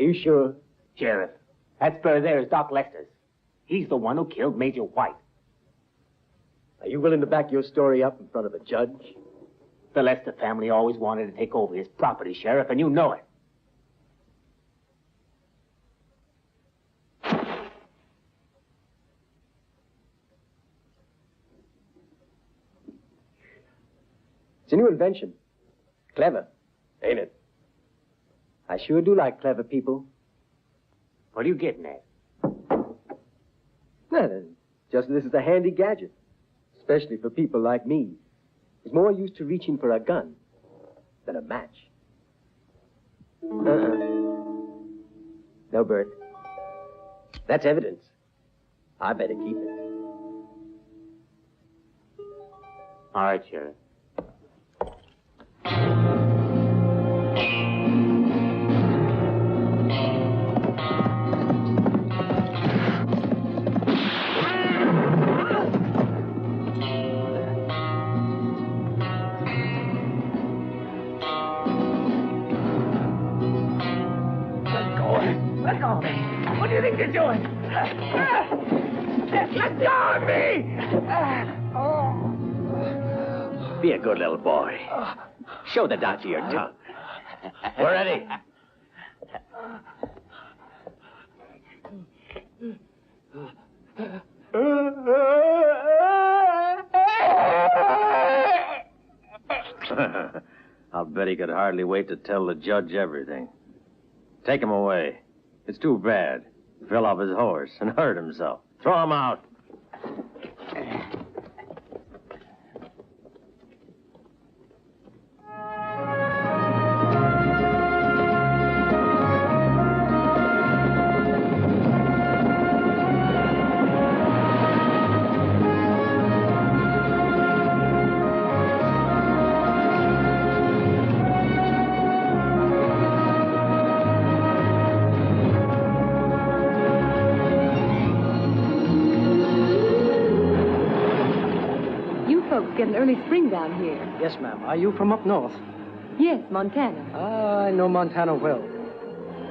you sure? Sheriff, that spur there is Doc Lester's. He's the one who killed Major White. Are you willing to back your story up in front of a judge? The Lester family always wanted to take over his property, Sheriff, and you know it. It's a new invention. Clever, ain't it? I sure do like clever people. What are you getting at? Well, just this is a handy gadget. Especially for people like me. It's more used to reaching for a gun than a match. No, Bert. That's evidence. I better keep it. All right, Sheriff. What do you think you're doing? Let go of me! Be a good little boy. Show the doctor your tongue. We're ready. I'll bet he could hardly wait to tell the judge everything. Take him away. It's too bad. He fell off his horse and hurt himself. Throw him out. Get an early spring down here. Yes, ma'am. Are you from up north? Yes, Montana. I know Montana well.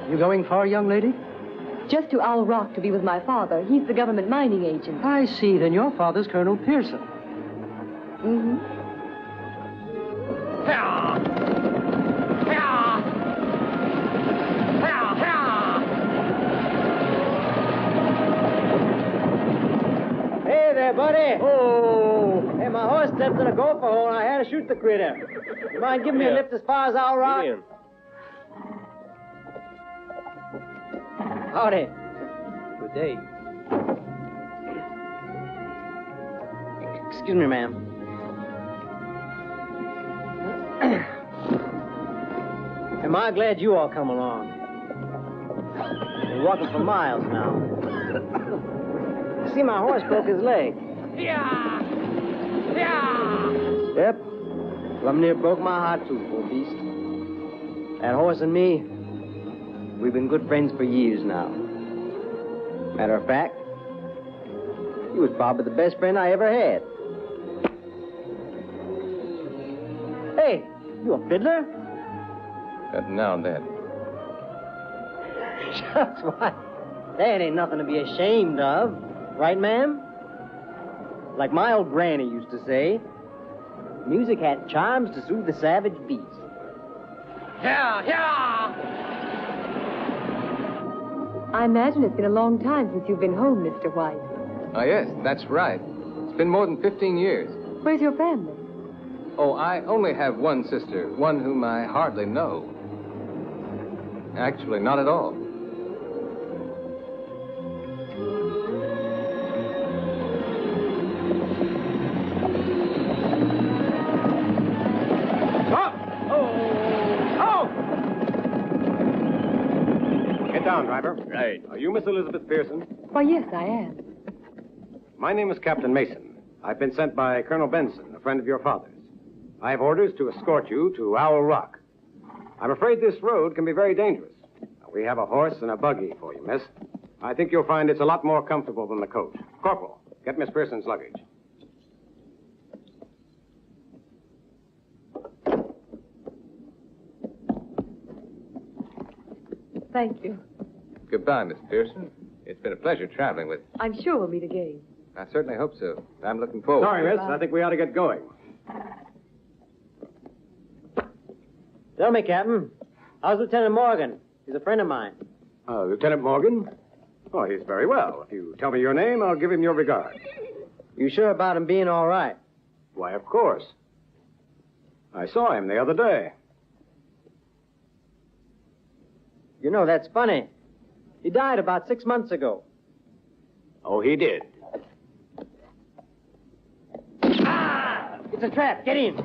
You going far, young lady? Just to Owell Rock to be with my father. He's the government mining agent. I see. Then your father's Colonel Pearson. Mm-hmm. Hey there, buddy. Oh. Hey, my horse stepped in a gopher hole and I had to shoot the critter. You mind giving me a lift as far as Owell Rock? Howdy. Good day. Excuse me, ma'am. Am I glad you all come along? Been walking for miles now. You see, my horse broke his leg. Yeah! Yeah! Yep. Plumb near broke my heart, too, poor beast. That horse and me, we've been good friends for years now. Matter of fact, he was probably the best friend I ever had. Hey, you a fiddler? Now and then. Shucks, why? That ain't nothing to be ashamed of. Right, ma'am? Like my old granny used to say, music had charms to soothe the savage beast. Yeah, yeah! I imagine it's been a long time since you've been home, Mr. White. Oh, yes, that's right. It's been more than 15 years. Where's your family? Oh, I only have one sister, one whom I hardly know. Actually, not at all. Down, driver. Right. Are you Miss Elizabeth Pearson? Why, yes, I am. My name is Captain Mason. I've been sent by Colonel Benson, a friend of your father's. I have orders to escort you to Owell Rock. I'm afraid this road can be very dangerous. We have a horse and a buggy for you, miss. I think you'll find it's a lot more comfortable than the coach. Corporal, get Miss Pearson's luggage. Thank you. Goodbye, Miss Pearson. It's been a pleasure traveling with you. I'm sure we'll meet again. I certainly hope so. I'm looking forward. Sorry, miss. I think we ought to get going. Tell me, Captain, how's Lieutenant Morgan? He's a friend of mine. Lieutenant Morgan? Oh, he's very well. If you tell me your name, I'll give him your regard. You sure about him being all right? Why, of course. I saw him the other day. You know, that's funny. He died about 6 months ago. Oh, he did. Ah! It's a trap. Get in.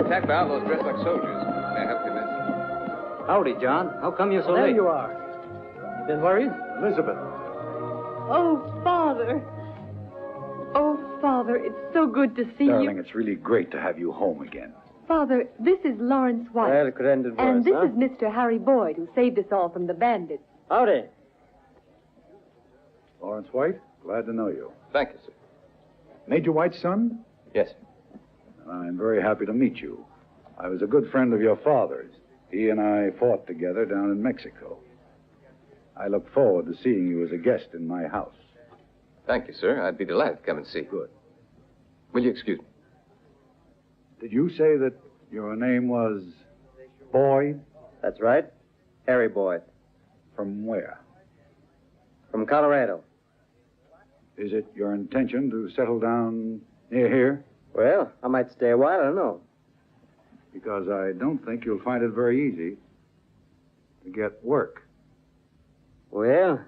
Attacked by outlaws dressed like soldiers. May I help you, miss? Howdy, John. How come you're so late? There you are. You been worried? Elizabeth. Oh, Father. Oh, Father, it's so good to see Darling, you. it's really great to have you home again. Father, this is Lawrence White. Well, it could end it worse, and this huh? is Mr. Harry Boyd, who saved us all from the bandits. Howdy. Lawrence White, glad to know you. Thank you, sir. Major White's son? Yes, sir. I'm very happy to meet you. I was a good friend of your father's. He and I fought together down in Mexico. I look forward to seeing you as a guest in my house. Thank you, sir. I'd be delighted to come and see you. Good. Will you excuse me? Did you say that your name was Boyd? That's right. Harry Boyd. From where? From Colorado. Is it your intention to settle down near here? Well, I might stay a while. I don't know. Because I don't think you'll find it very easy to get work. Well,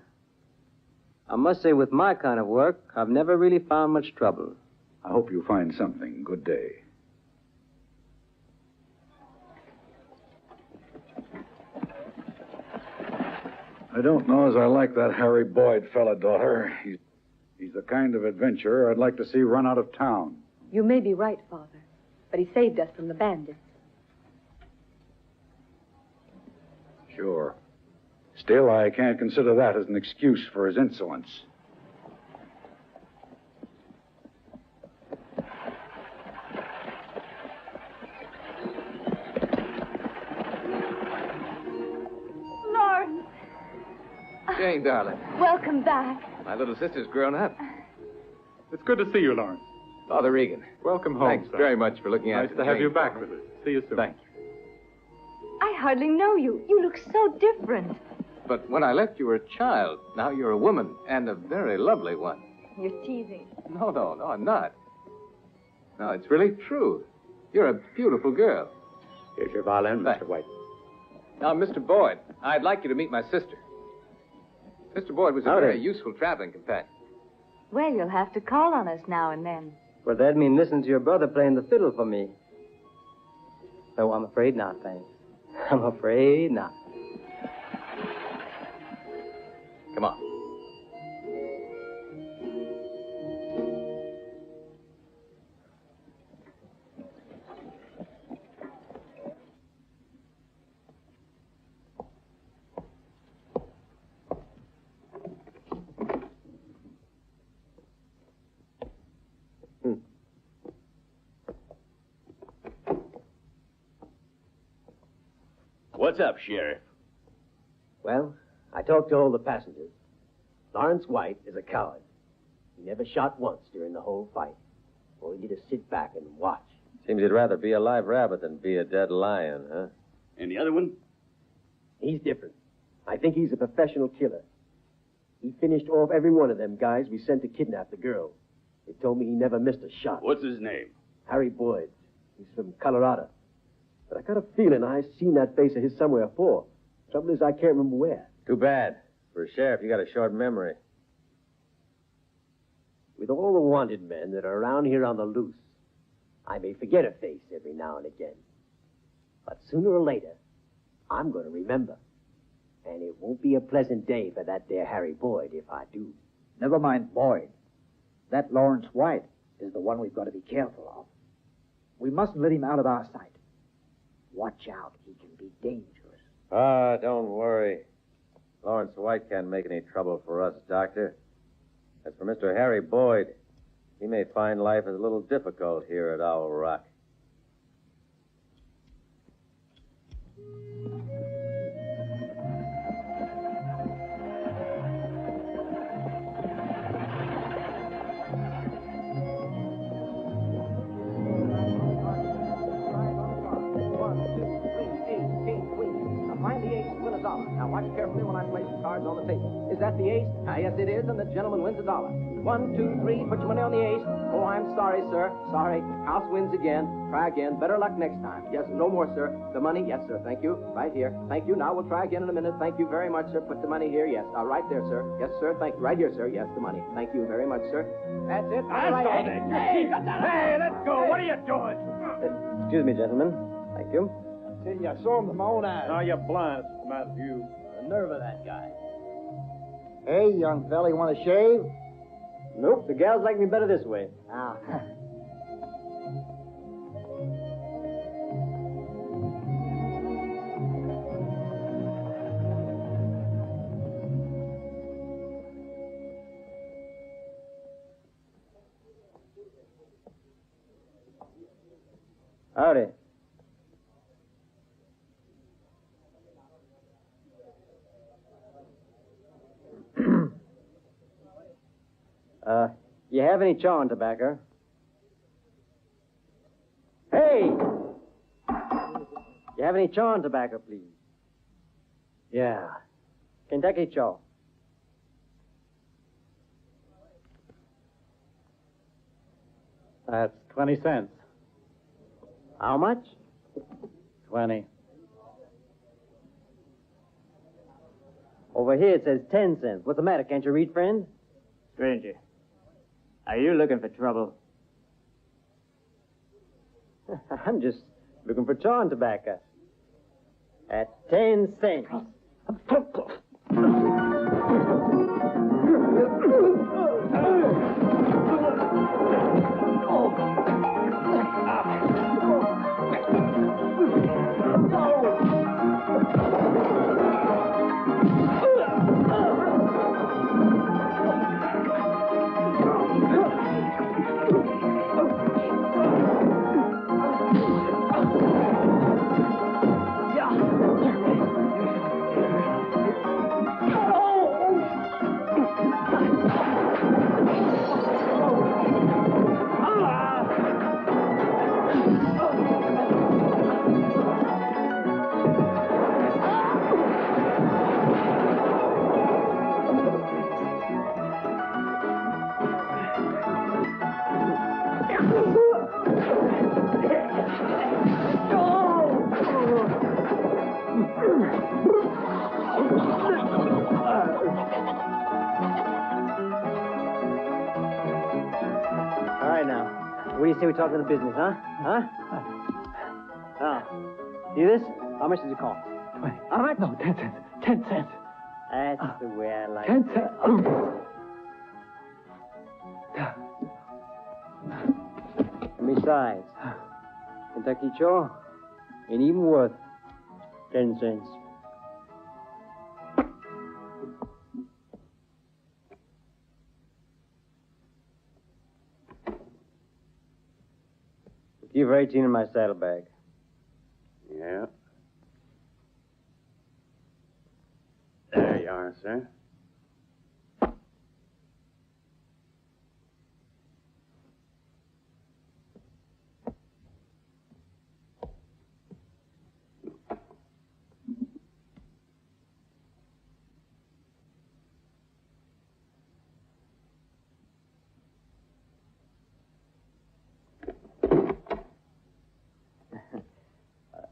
I must say with my kind of work, I've never really found much trouble. I hope you find something. Good day. I don't know as I like that Harry Boyd fella, daughter. He's the kind of adventurer I'd like to see run out of town. You may be right, Father, but he saved us from the bandits. Sure. Still, I can't consider that as an excuse for his insolence. Lawrence! Jane, darling. Welcome back. My little sister's grown up. It's good to see you, Lawrence. Father Regan. Welcome home, Thanks son. very much for looking after Nice to have you Jane back for me. with us. See you soon. Thank you. I hardly know you. You look so different. But when I left, you were a child. Now you're a woman, and a very lovely one. You're teasing. No, I'm not. No, it's really true. You're a beautiful girl. Here's your violin, Thanks. Mr. White. Now, Mr. Boyd, I'd like you to meet my sister. Mr. Boyd was a Howdy. very useful traveling companion. Well, you'll have to call on us now and then. Well, that'd mean listening to your brother playing the fiddle for me. No, I'm afraid not, thanks. I'm afraid not. Come on. What's up, Sheriff? Well, I talked to all the passengers. Lawrence White is a coward. He never shot once during the whole fight. All he did is sit back and watch. Seems you'd rather be a live rabbit than be a dead lion, huh? And the other one? He's different. I think he's a professional killer. He finished off every one of them guys we sent to kidnap the girl. They told me he never missed a shot. What's his name? Harry Boyd. He's from Colorado. But I got a feeling I've seen that face of his somewhere before. Trouble is, I can't remember where. Too bad. For a sheriff, you got a short memory. With all the wanted men that are around here on the loose, I may forget a face every now and again. But sooner or later, I'm going to remember. And it won't be a pleasant day for that there Harry Boyd if I do. Never mind Boyd. That Lawrence White is the one we've got to be careful of. We mustn't let him out of our sight. Watch out. He can be dangerous. Ah, don't worry. Lawrence White can't make any trouble for us, Doctor. As for Mr. Harry Boyd, he may find life is a little difficult here at Owell Rock. Now watch carefully when I place the cards on the table. Is that the ace? Yes, it is, and the gentleman wins $1. 1, 2, 3. Put your money on the ace. Oh, I'm sorry, sir. Sorry. House wins again. Try again. Better luck next time. Yes, no more, sir. The money? Yes, sir. Thank you. Right here. Thank you. Now we'll try again in a minute. Thank you very much, sir. Put the money here. Yes. Right there, sir. Yes, sir. Thank you. Right here, sir. Yes, the money. Thank you very much, sir. That's it. All right. Hey, let's go. What are you doing? Excuse me, gentlemen. Thank you. See, I saw him with my own eyes. Now you're blind. What's the matter with you? The nerve of that guy. Hey, young fella, you want to shave? Nope, the gals like me better this way. Ah. Howdy. You have any chawing tobacco? Hey! You have any chawing tobacco, please? Yeah. Kentucky chaw. That's 20 cents. How much? 20. Over here it says 10 cents. What's the matter? Can't you read, friend? Stranger, are you looking for trouble? I'm just looking for chawing tobacco. At 10 cents. What do you say we talk to the business, huh? Huh? See this? How much does it cost? 20. How much? No, 10 cents. 10 cents. That's the way I like 10 it. cents. And besides, Kentucky Joe ain't even worth 10 cents. Give her 18 in my saddlebag. Yeah. There you are, sir.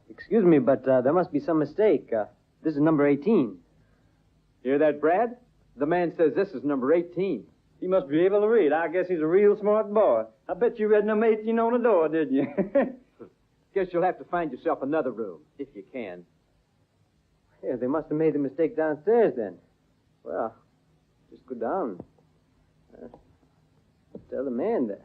Excuse me, but there must be some mistake. This is number 18. Hear that, Brad? The man says this is number 18. He must be able to read. I guess he's a real smart boy. I bet you read number 18 on the door, didn't you? Guess you'll have to find yourself another room, if you can. Yeah, they must have made the mistake downstairs then. Well, just go down. Tell the man there.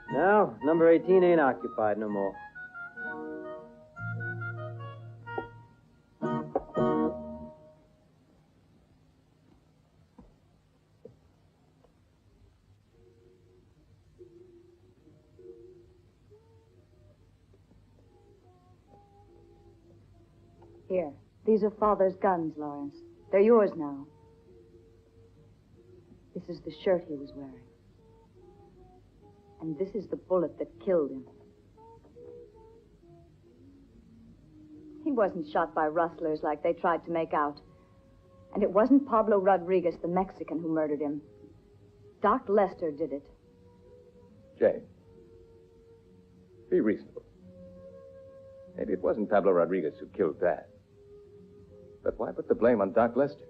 Now, number 18 ain't occupied no more. Here, these are Father's guns, Lawrence. They're yours now. This is the shirt he was wearing. And this is the bullet that killed him. He wasn't shot by rustlers like they tried to make out. And it wasn't Pablo Rodriguez, the Mexican, who murdered him. Doc Lester did it. Jane, be reasonable. Maybe it wasn't Pablo Rodriguez who killed Dad. But why put the blame on Doc Lester?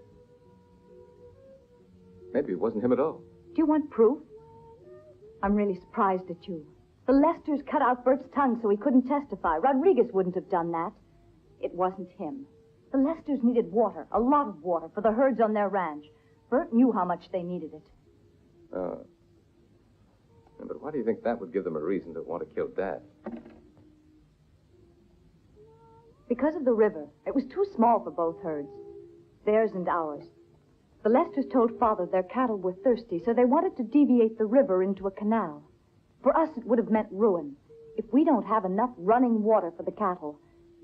Maybe it wasn't him at all. Do you want proof? I'm really surprised at you. The Lesters cut out Bert's tongue so he couldn't testify. Rodriguez wouldn't have done that. It wasn't him. The Lesters needed water, a lot of water, for the herds on their ranch. Bert knew how much they needed it. Oh. Yeah, but why do you think that would give them a reason to want to kill Dad? Because of the river. It was too small for both herds. Theirs and ours. The Lesters told Father their cattle were thirsty, so they wanted to deviate the river into a canal. For us, it would have meant ruin. If we don't have enough running water for the cattle,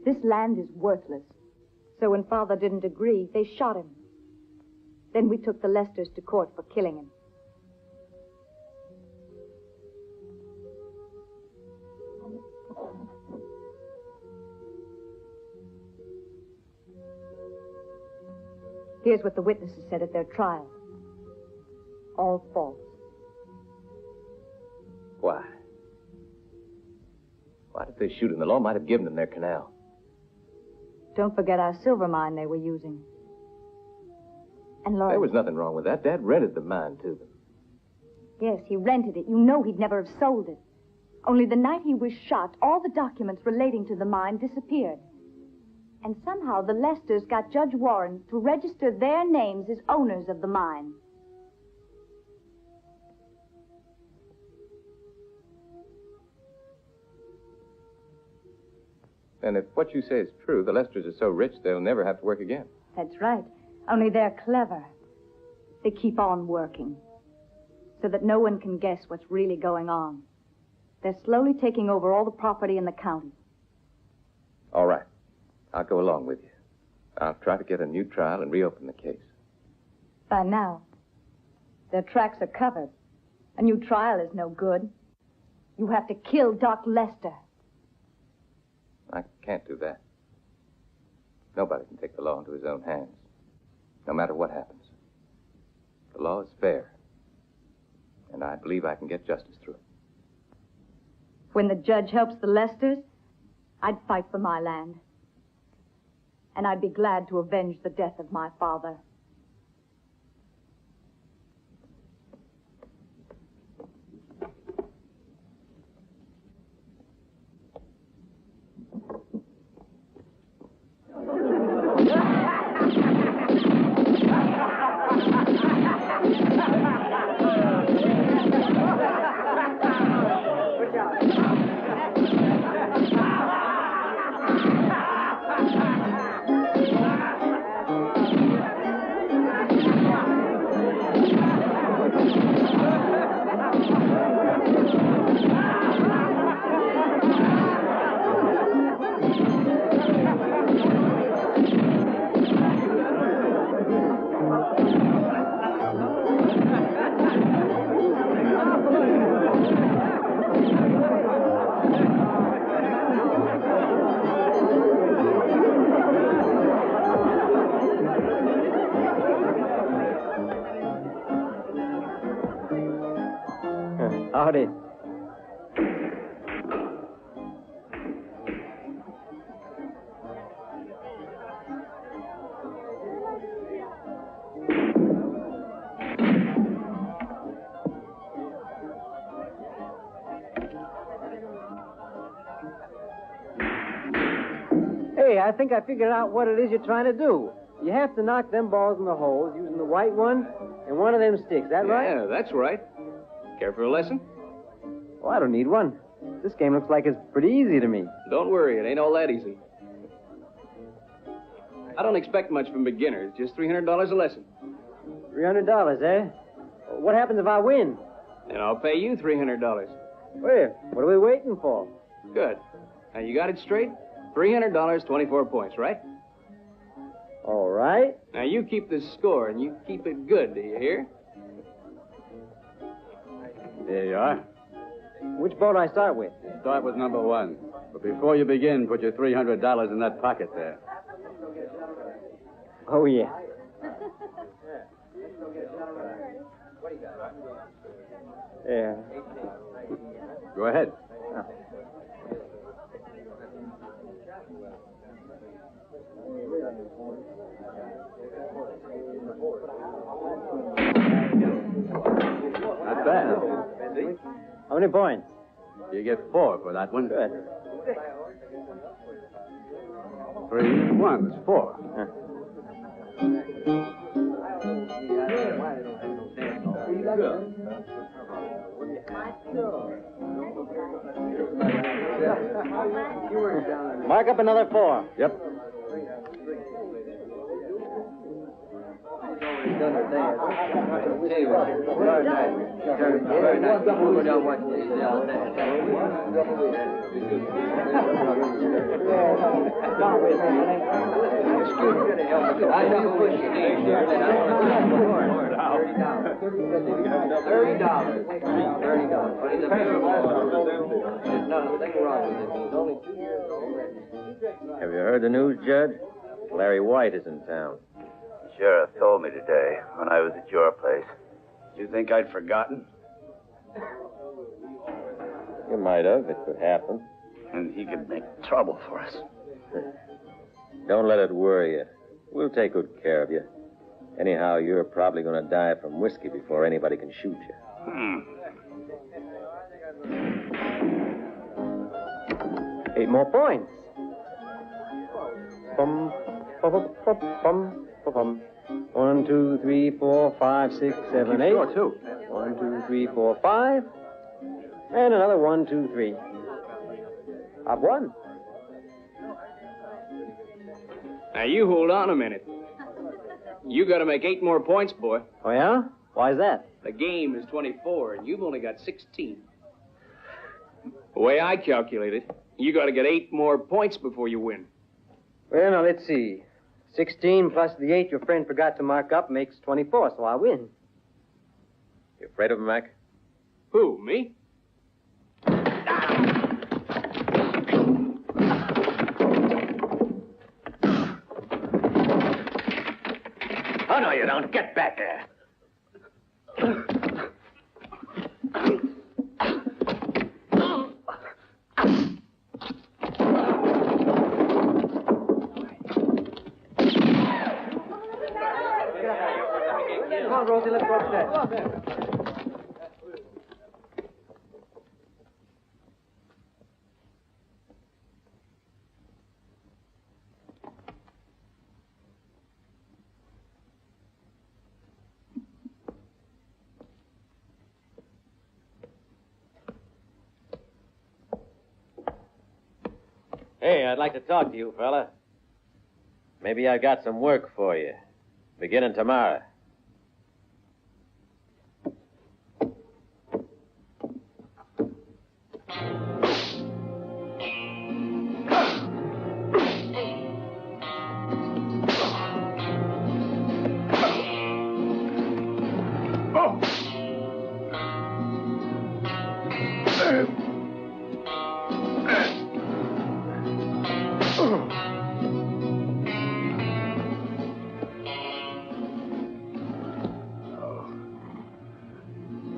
this land is worthless. So when Father didn't agree, they shot him. Then we took the Lesters to court for killing him. Here's what the witnesses said at their trial. All false. Why? Why did they shoot him? The law might have given them their canal. Don't forget our silver mine they were using. And Lawrence... There was nothing wrong with that. Dad rented the mine to them. Yes, he rented it. You know he'd never have sold it. Only the night he was shot, all the documents relating to the mine disappeared. And somehow the Lesters got Judge Warren to register their names as owners of the mine. And if what you say is true, the Lesters are so rich they'll never have to work again. That's right. Only they're clever. They keep on working, so that no one can guess what's really going on. They're slowly taking over all the property in the county. All right. I'll go along with you. I'll try to get a new trial and reopen the case. By now, their tracks are covered. A new trial is no good. You have to kill Doc Lester. I can't do that. Nobody can take the law into his own hands, no matter what happens. The law is fair, and I believe I can get justice through it. When the judge helps the Lesters, I'd fight for my land. And I'd be glad to avenge the death of my father. Howdy. Hey, I think I figured out what it is you're trying to do. You have to knock them balls in the holes using the white one and one of them sticks. That right? Yeah, that's right. Care for a lesson? Oh, I don't need one. This game looks like it's pretty easy to me. Don't worry, it ain't all that easy. I don't expect much from beginners, just $300 a lesson. $300, eh? What happens if I win? And I'll pay you $300. Wait, what are we waiting for? Good. Now, you got it straight? $300, 24 points, right? All right. Now, you keep the score, and you keep it good, do you hear? There you are. Which boat do I start with? Start with number 1. But before you begin, put your $300 in that pocket there. Oh, yeah. Yeah. Go ahead. Oh. Not bad. How many points? You get 4 for that one. Good. 3, 1, that's 4. Mark up another 4. Yep. Have you heard the news, Judge? Larry White is in town. The sheriff told me today when I was at your place. You think I'd forgotten? You might have. It could happen. And he could make trouble for us. Don't let it worry you. We'll take good care of you. Anyhow, you're probably going to die from whiskey before anybody can shoot you. 8 more points. Bum, bum, bum, bum, bum, bum. 1, 2, 3, 4, 5, 6, 7, 8. Sure, too. 1, 2, 3, 4, 5. And another 1, 2, 3. I've won. Now, you hold on a minute. You got to make 8 more points, boy. Oh, yeah? Why's that? The game is 24, and you've only got 16. The way I calculate it, you got to get 8 more points before you win. Well, now, let's see. 16 plus the 8 your friend forgot to mark up makes 24, so I win. You afraid of him, Mac? Who, me? Oh, no, you don't. Get back there. Come on, Rosie, let's go upstairs. Hey, I'd like to talk to you, fella. Maybe I got some work for you. Beginning tomorrow.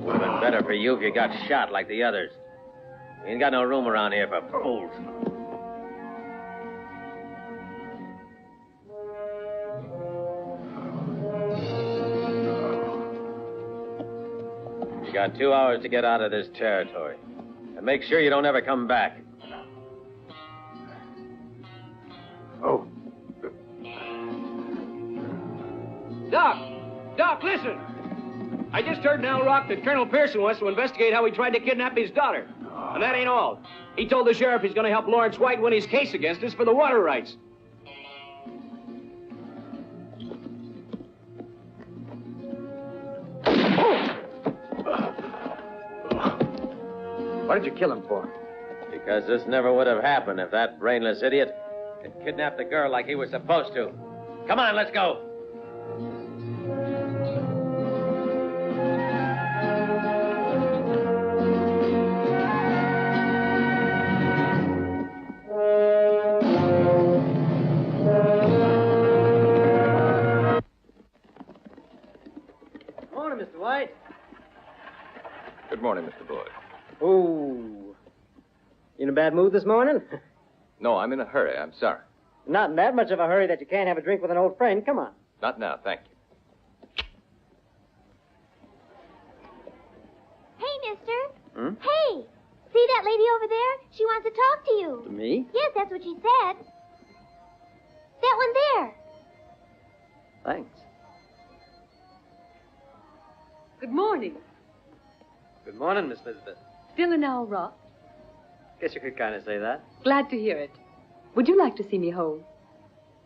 Would have been better for you if you got shot like the others. We ain't got no room around here for fools. You got 2 hours to get out of this territory. And make sure you don't ever come back. Oh. Doc, listen. I just heard in Owell Rock that Colonel Pearson wants to investigate how he tried to kidnap his daughter. And that ain't all. He told the sheriff he's going to help Lawrence White win his case against us for the water rights. What did you kill him for? Because this never would have happened if that brainless idiot had kidnapped the girl like he was supposed to. Come on, let's go. Morning, Mr. White. Good morning, Mr. Boyd. Oh. You in a bad mood this morning? No, I'm in a hurry. I'm sorry. Not in that much of a hurry that you can't have a drink with an old friend. Come on. Not now, thank you. Hey, mister. Hmm? Hey, see that lady over there? She wants to talk to you. To me? Yes, that's what she said. That one there. Thanks. Good morning. Good morning, Miss Elizabeth. Still in Owell Rock? Guess you could kind of say that. Glad to hear it. Would you like to see me home?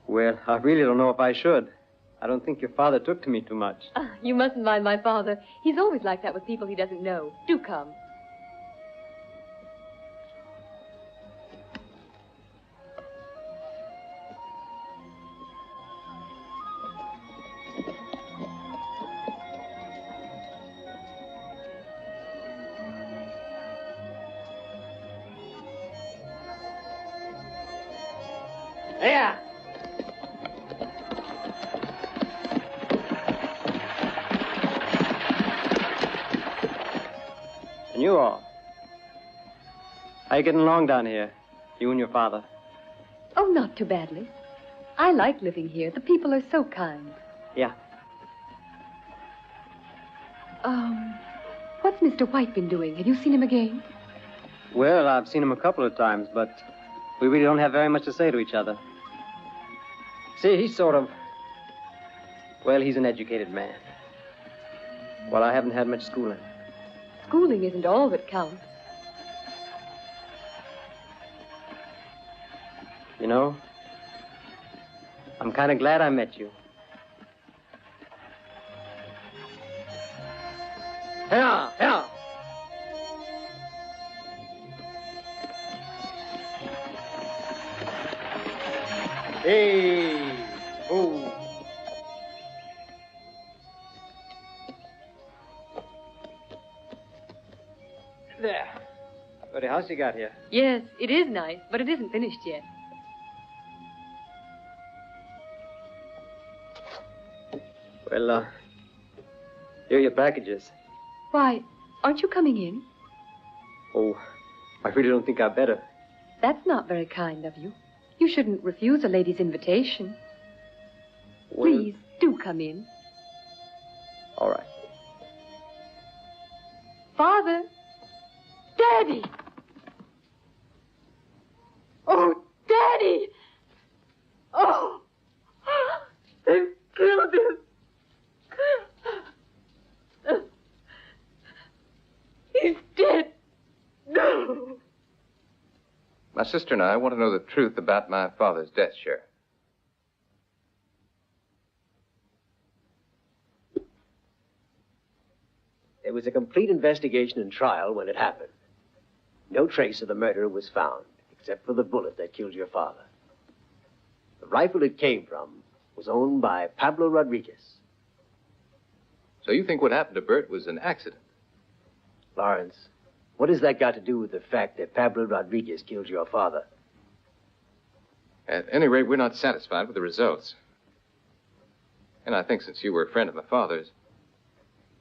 Well, I really don't know if I should. I don't think your father took to me too much. You mustn't mind my father. He's always like that with people he doesn't know. Do come. Yeah. And you all. How you getting along down here? You and your father? Oh, not too badly. I like living here. The people are so kind. Yeah. What's Mr. White been doing? Have you seen him again? Well, I've seen him a couple of times, but we really don't have very much to say to each other. See, he's sort of... Well, he's an educated man. Well, I haven't had much schooling. Schooling isn't all that counts. You know, I'm kind of glad I met you. Yeah, yeah. Hey. Oh. There. Pretty house you got here. Yes, it is nice, but it isn't finished yet. Well, here are your packages. Why, aren't you coming in? Oh, I really don't think I better. That's not very kind of you. You shouldn't refuse a lady's invitation. Well, Please, do come in. all right. Father! Daddy! Oh, Daddy! Oh! They've killed him! He's dead! No! My sister and I want to know the truth about my father's death, Sheriff. There was a complete investigation and trial when it happened. No trace of the murderer was found, except for the bullet that killed your father. The rifle it came from was owned by Pablo Rodriguez. So you think what happened to Bert was an accident? Lawrence, what has that got to do with the fact that Pablo Rodriguez killed your father? At any rate, we're not satisfied with the results. And I think since you were a friend of my father's,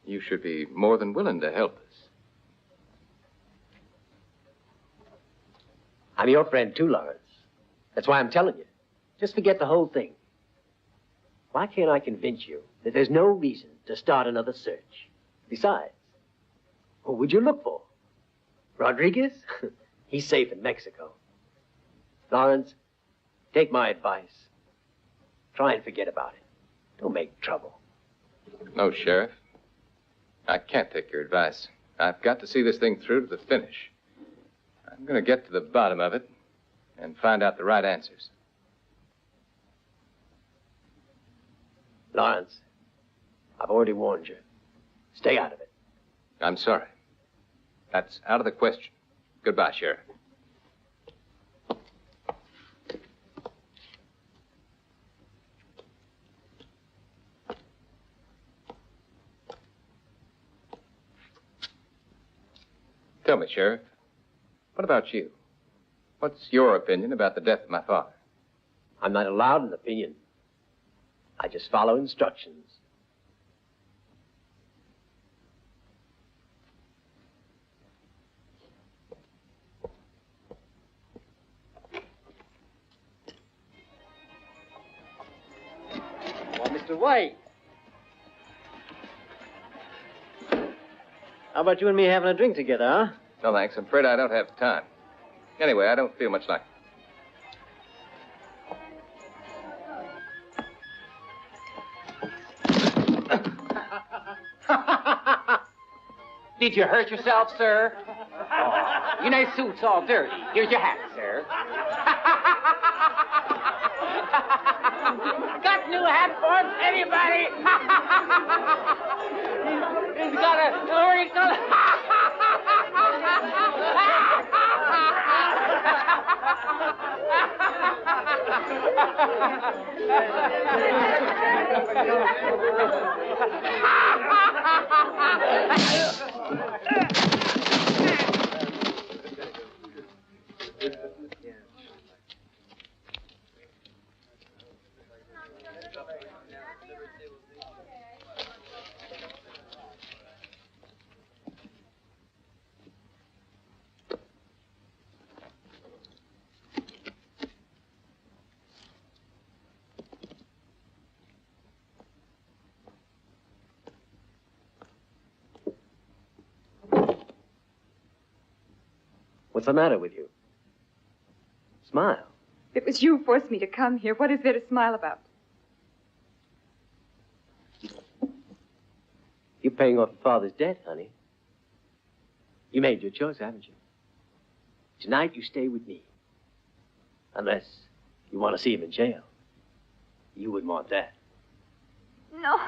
you should be more than willing to help us. I'm your friend too, Lawrence. That's why I'm telling you. Just forget the whole thing. Why can't I convince you that there's no reason to start another search? Besides, who would you look for? Rodriguez? He's safe in Mexico. Lawrence, take my advice. Try and forget about it. Don't make trouble. No, Sheriff. I can't take your advice. I've got to see this thing through to the finish. I'm going to get to the bottom of it and find out the right answers. Lawrence, I've already warned you. Stay out of it. I'm sorry. That's out of the question. Goodbye, Sheriff. Tell me, Sheriff, what about you? What's your opinion about the death of my father? I'm not allowed an opinion. I just follow instructions. Well, Mr. White. How about you and me having a drink together, huh? No, thanks. I'm afraid I don't have time. Anyway, I don't feel much like it. Did you hurt yourself, sir? Oh, your nice suit's all dirty. Here's your hat, sir. Got new hat for him? Anybody? He's got a orange color. What's the matter with you? Smile. It was you who forced me to come here. What is there to smile about? You're paying off your father's debt, honey. You made your choice, haven't you? Tonight you stay with me. Unless you want to see him in jail. You wouldn't want that. No.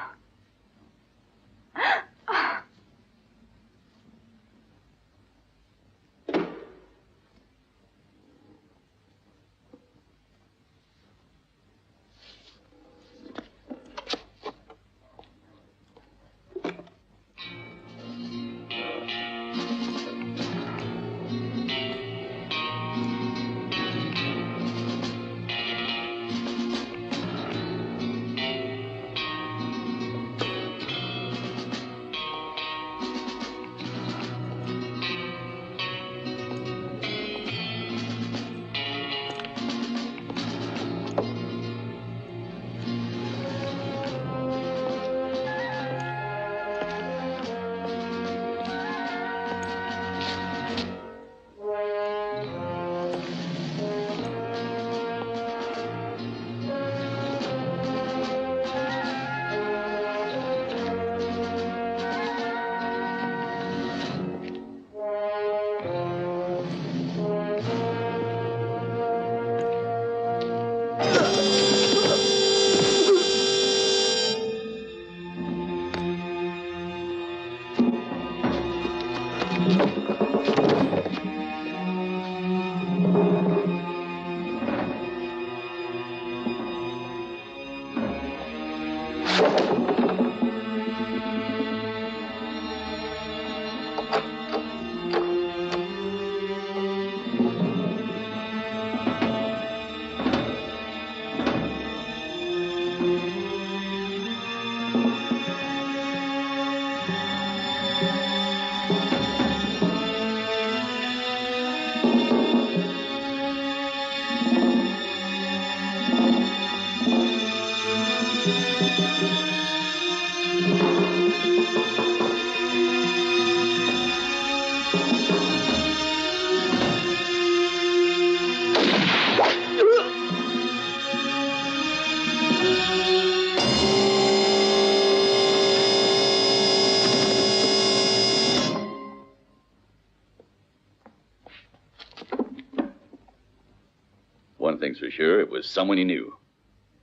One thing's for sure, it was someone you knew.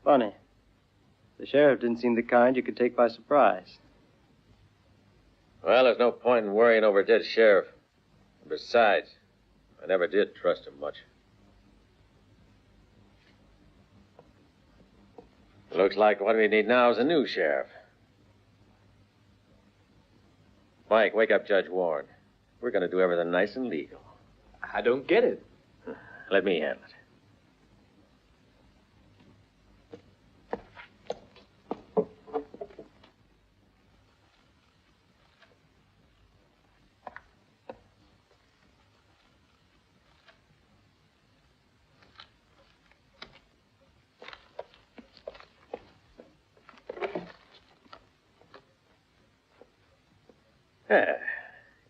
Funny. The sheriff didn't seem the kind you could take by surprise. Well, there's no point in worrying over a dead sheriff. Besides, I never did trust him much. Looks like what we need now is a new sheriff. Mike, wake up Judge Warren. We're going to do everything nice and legal. I don't get it. Let me handle it.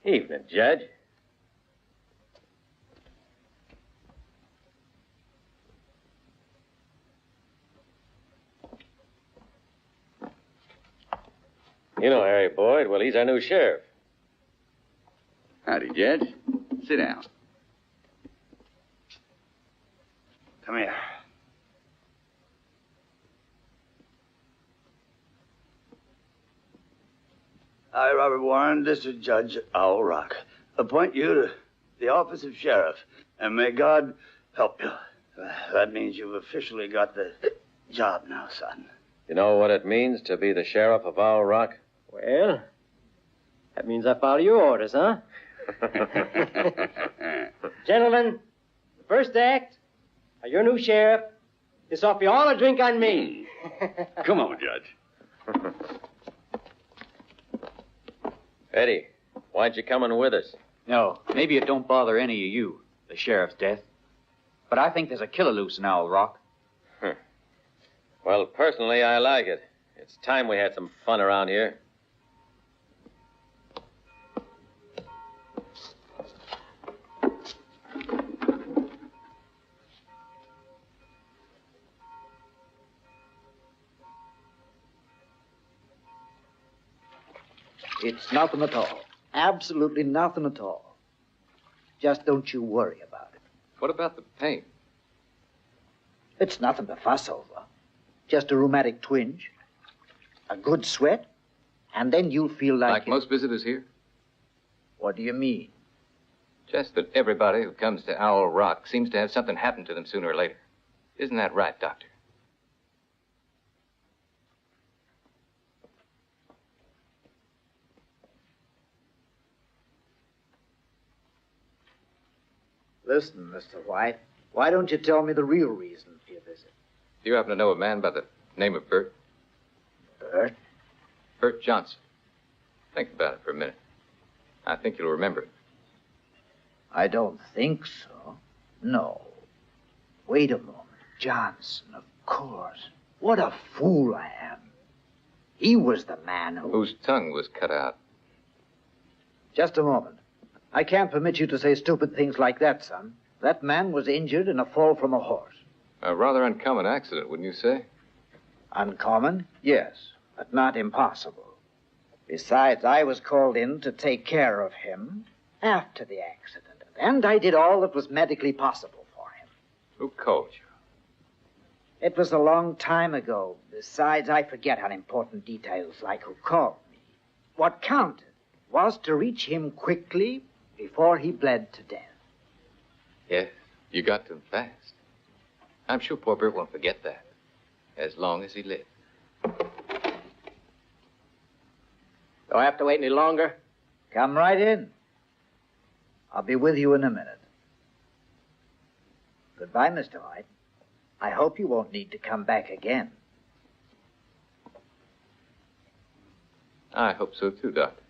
Evening, Judge. You know Harry Boyd. Well, he's our new sheriff. Howdy, Judge. Sit down. Come here. I, Robert Warren, District Judge at Owell Rock, appoint you to the office of sheriff, and may God help you. That means you've officially got the job now, son. You know what it means to be the sheriff of Owell Rock? Well, that means I follow your orders, huh? Gentlemen, the first act of your new sheriff is offer you all a drink on me. Come on, Judge. Eddie, why aren't you coming with us? No, maybe it don't bother any of you, the sheriff's death. But I think there's a killer loose in Owell Rock. Well, personally, I like it. It's time we had some fun around here. It's nothing at all. Absolutely nothing at all. Just don't you worry about it. What about the pain? It's nothing to fuss over. Just a rheumatic twinge, a good sweat, and then you'll feel like most visitors here? What do you mean? Just that everybody who comes to Owell Rock seems to have something happen to them sooner or later. Isn't that right, Doctor? Listen, Mr. White, why don't you tell me the real reason for your visit? Do you happen to know a man by the name of Bert? Bert? Bert Johnson. Think about it for a minute. I think you'll remember it. I don't think so. No. Wait a moment. Johnson, of course. What a fool I am. He was the man whose tongue was cut out. Just a moment. I can't permit you to say stupid things like that, son. That man was injured in a fall from a horse. A rather uncommon accident, wouldn't you say? Uncommon? Yes, but not impossible. Besides, I was called in to take care of him after the accident, and I did all that was medically possible for him. Who called you? It was a long time ago. Besides, I forget unimportant details like who called me. What counted was to reach him quickly before he bled to death. Yes, you got to him fast. I'm sure poor Bert won't forget that, as long as he lives. Do I have to wait any longer? Come right in. I'll be with you in a minute. Goodbye, Mr. White. I hope you won't need to come back again. I hope so too, Doctor.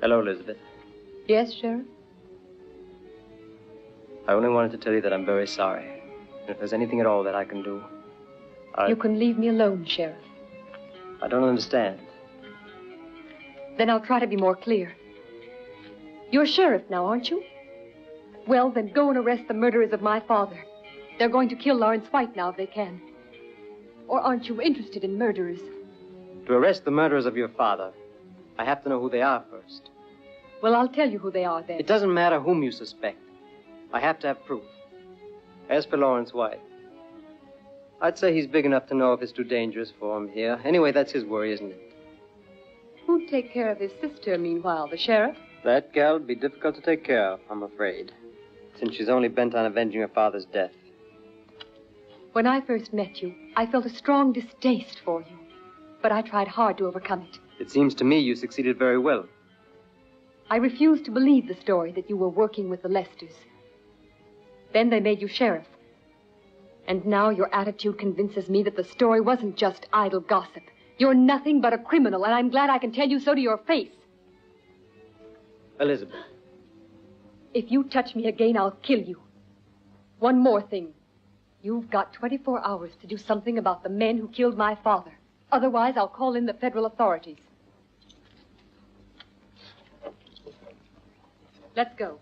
Hello, Elizabeth. Yes, Sheriff? I only wanted to tell you that I'm very sorry. And if there's anything at all that I can do, You can leave me alone, Sheriff. I don't understand. Then I'll try to be more clear. You're sheriff now, aren't you? Well, then go and arrest the murderers of my father. They're going to kill Lawrence White now if they can. Or aren't you interested in murderers? To arrest the murderers of your father, I have to know who they are first. Well, I'll tell you who they are then. It doesn't matter whom you suspect. I have to have proof. As for Lawrence White, I'd say he's big enough to know if it's too dangerous for him here. Anyway, that's his worry, isn't it? Who'd take care of his sister, meanwhile? The sheriff? That gal would be difficult to take care of, I'm afraid, since she's only bent on avenging her father's death. When I first met you, I felt a strong distaste for you. But I tried hard to overcome it. It seems to me you succeeded very well. I refused to believe the story that you were working with the Lesters. Then they made you sheriff. And now your attitude convinces me that the story wasn't just idle gossip. You're nothing but a criminal, and I'm glad I can tell you so to your face. Elizabeth. If you touch me again, I'll kill you. One more thing. You've got 24 hours to do something about the men who killed my father. Otherwise, I'll call in the federal authorities. Let's go.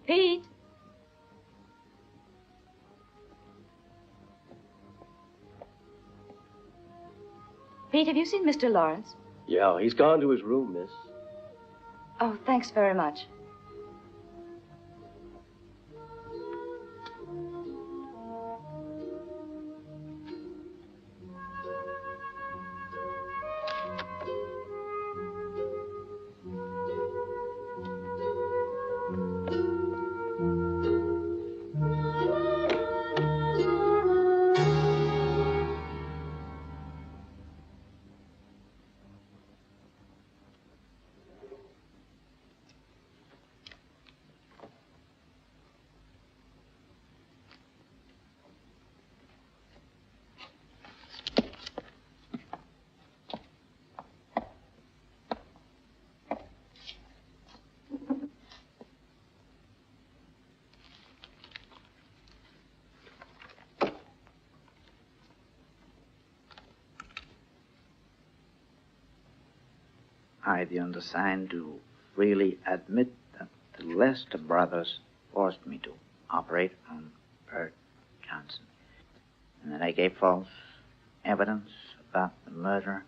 Pete? Pete, have you seen Mr. Lawrence? Yeah, he's gone to his room, miss. Oh, thanks very much. I, the undersigned, do freely admit that the Lester brothers forced me to operate on Bert Johnson, and that I gave false evidence about the murder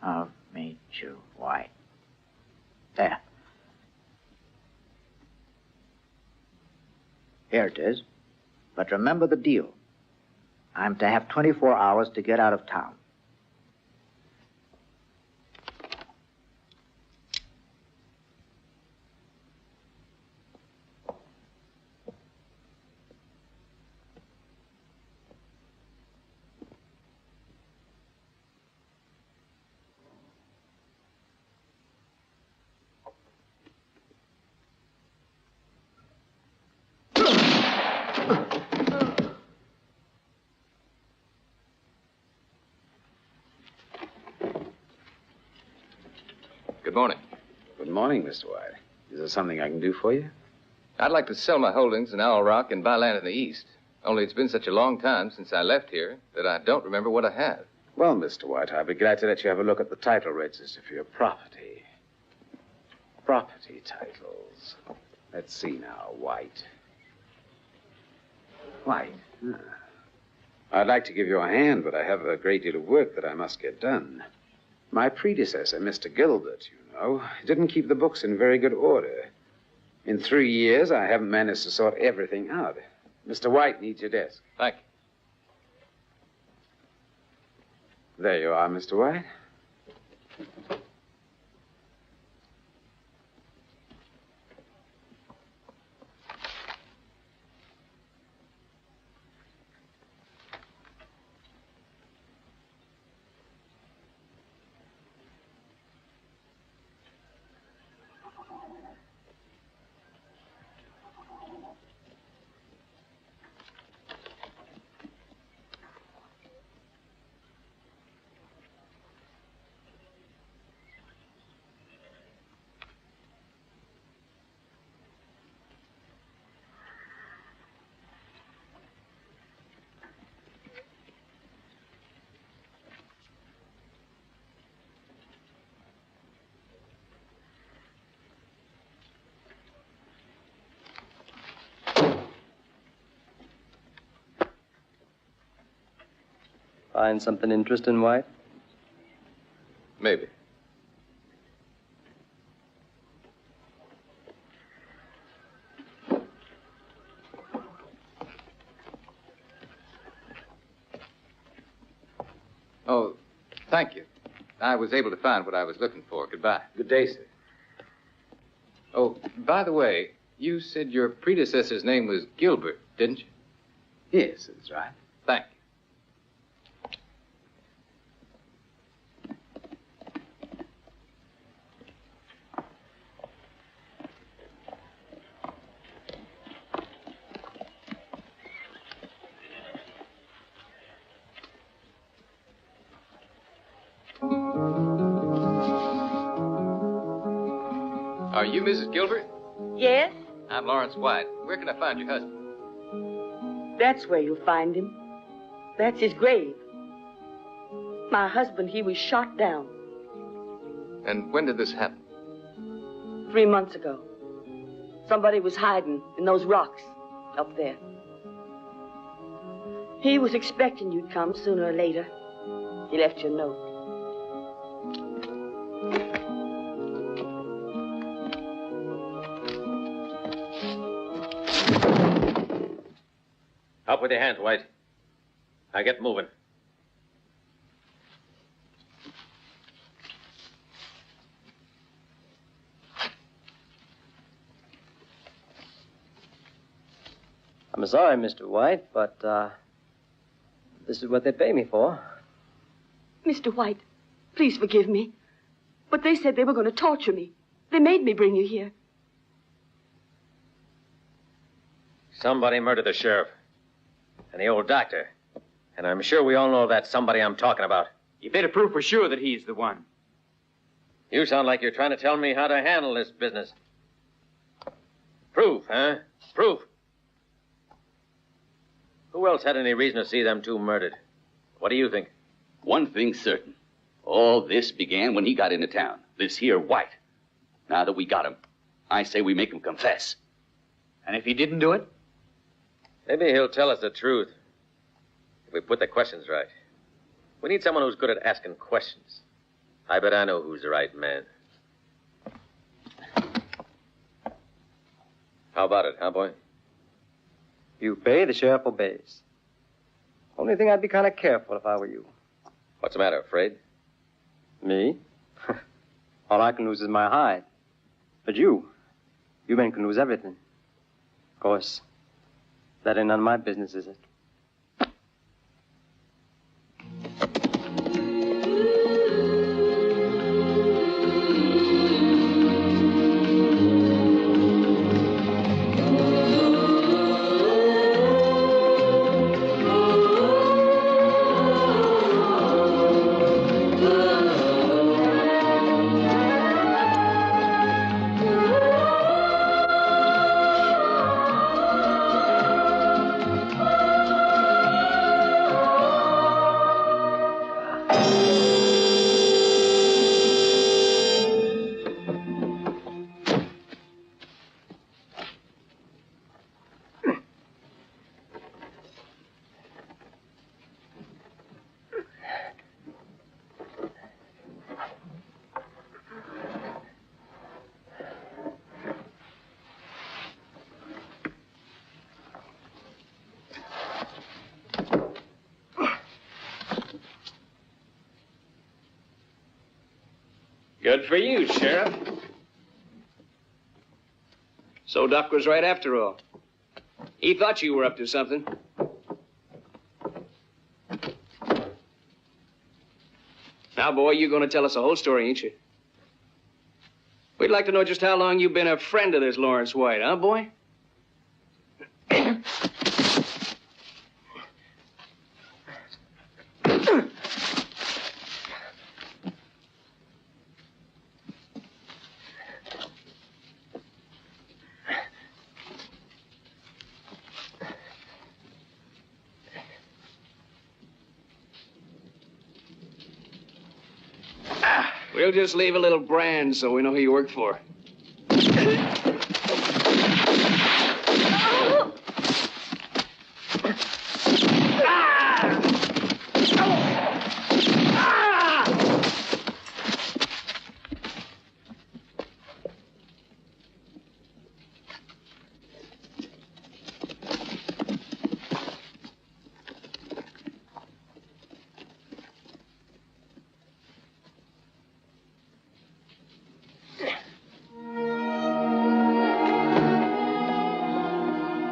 of Major White. There. Here it is. But remember the deal. I'm to have 24 hours to get out of town. Good morning. Good morning, Mr. White. Is there something I can do for you? I'd like to sell my holdings in Owell Rock and buy land in the east. Only it's been such a long time since I left here that I don't remember what I have. Well, Mr. White, I'll be glad to let you have a look at the title register for your property. Property titles. Let's see now, White. White. I'd like to give you a hand, but I have a great deal of work that I must get done. My predecessor, Mr. Gilbert, you know, didn't keep the books in very good order. In 3 years, I haven't managed to sort everything out. Mr. White needs your desk. Thank you. There you are, Mr. White. Find something interesting, White? Maybe. Oh, thank you. I was able to find what I was looking for. Goodbye. Good day, sir. Oh, by the way, you said your predecessor's name was Gilbert, didn't you? Yes, that's right. Thank you. Are you Mrs. Gilbert? Yes, I'm Lawrence White. Where can I find your husband? that's where you'll find him. That's his grave. My husband, he was shot down And when did this happen? 3 months ago. Somebody was hiding in those rocks up there. He was expecting you'd come sooner or later. He left you a note. Up with your hands, White. Now get moving. I'm sorry, Mr. White, but, this is what they pay me for. Mr. White, please forgive me. But they said they were going to torture me. They made me bring you here. Somebody murdered the sheriff. And the old doctor. And I'm sure we all know that somebody I'm talking about. You better prove for sure that he's the one. You sound like you're trying to tell me how to handle this business. Proof, huh? Proof. Who else had any reason to see them two murdered? What do you think? One thing's certain. All this began when he got into town. This here White. Now that we got him, I say we make him confess. And if he didn't do it? Maybe he'll tell us the truth. If we put the questions right. We need someone who's good at asking questions. I bet I know who's the right man. How about it, huh, boy? You pay, the sheriff obeys. Only thing I'd be kind of careful if I were you. What's the matter, afraid? Me? All I can lose is my hide. But you men can lose everything. Of course, that ain't none of my business, is it? Good for you, Sheriff. So Duck was right after all. He thought you were up to something. Now, boy, you're going to tell us the whole story, ain't you? We'd like to know just how long you've been a friend of this Lawrence White, huh, boy? We'll just leave a little brand so we know who you work for.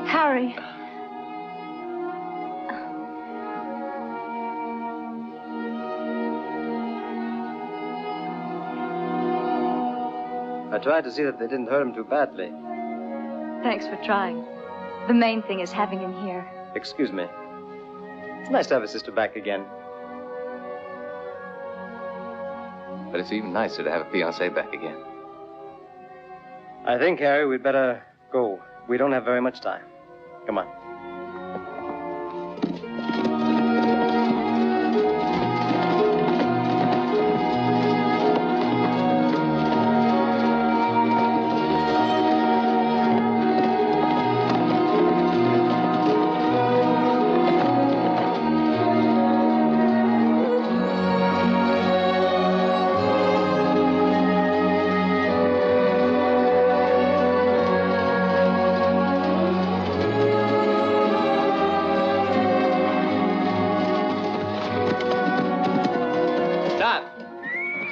Harry. I tried to see that they didn't hurt him too badly. Thanks for trying. The main thing is having him here. Excuse me. It's nice to have a sister back again. But it's even nicer to have a fiancé back again. I think, Harry, we'd better go. We don't have very much time. Come on.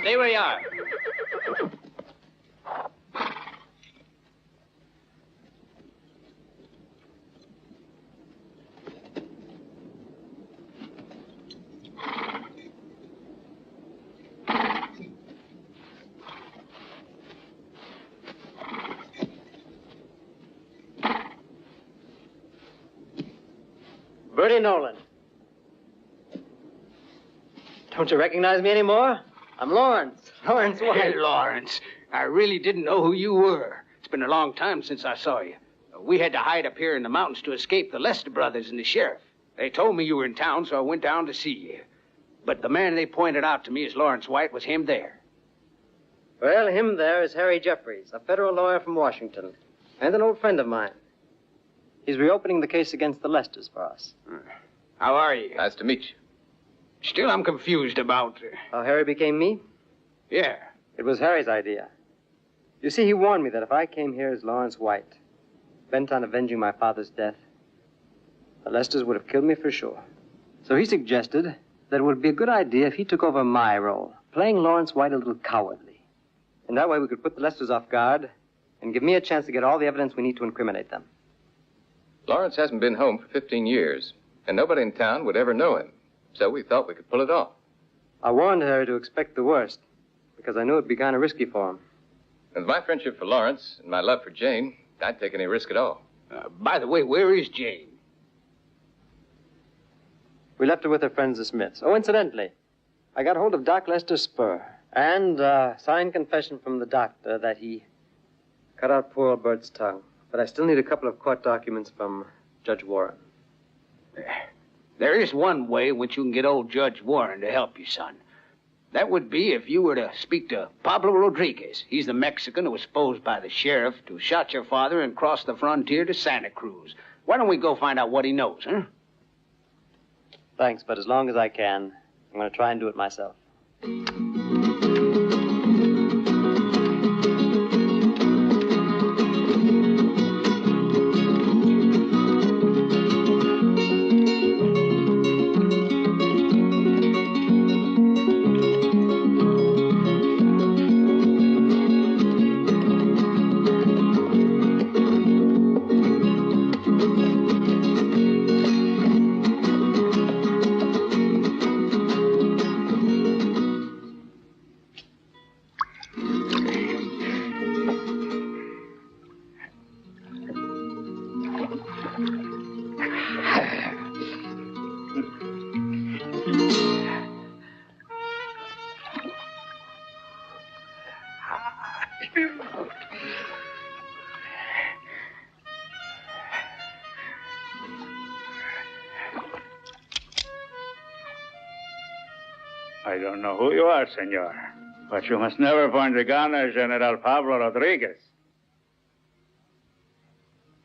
Stay where you are. Bertie Nolan. Don't you recognize me anymore? I'm Lawrence. Lawrence White. Hey, Lawrence. I really didn't know who you were. It's been a long time since I saw you. We had to hide up here in the mountains to escape the Lester brothers and the sheriff. They told me you were in town, so I went down to see you. But the man they pointed out to me as Lawrence White was him there. Well, him there is Harry Jeffries, a federal lawyer from Washington, and an old friend of mine. He's reopening the case against the Lesters for us. How are you? Nice to meet you. Still, I'm confused about... How Harry became me? Yeah. It was Harry's idea. You see, he warned me that if I came here as Lawrence White, bent on avenging my father's death, the Lesters would have killed me for sure. So he suggested that it would be a good idea if he took over my role, playing Lawrence White a little cowardly. And that way we could put the Lesters off guard and give me a chance to get all the evidence we need to incriminate them. Lawrence hasn't been home for 15 years, and nobody in town would ever know him. So we thought we could pull it off. I warned Harry to expect the worst, because I knew it'd be kind of risky for him. With my friendship for Lawrence and my love for Jane, I'd take any risk at all. By the way, where is Jane? We left her with her friends, the Smiths. Oh, incidentally, I got hold of Doc Lester's spur and signed confession from the doctor that he cut out poor old Bert's tongue. But I still need a couple of court documents from Judge Warren. There is one way in which you can get old Judge Warren to help you, son. That would be if you were to speak to Pablo Rodriguez. He's the Mexican who was supposed by the sheriff to have shot your father and crossed the frontier to Santa Cruz. Why don't we go find out what he knows, huh? Thanks, but as long as I can, I'm going to try and do it myself. I don't know who you are, senor, but you must never point the gun at General Pablo Rodriguez.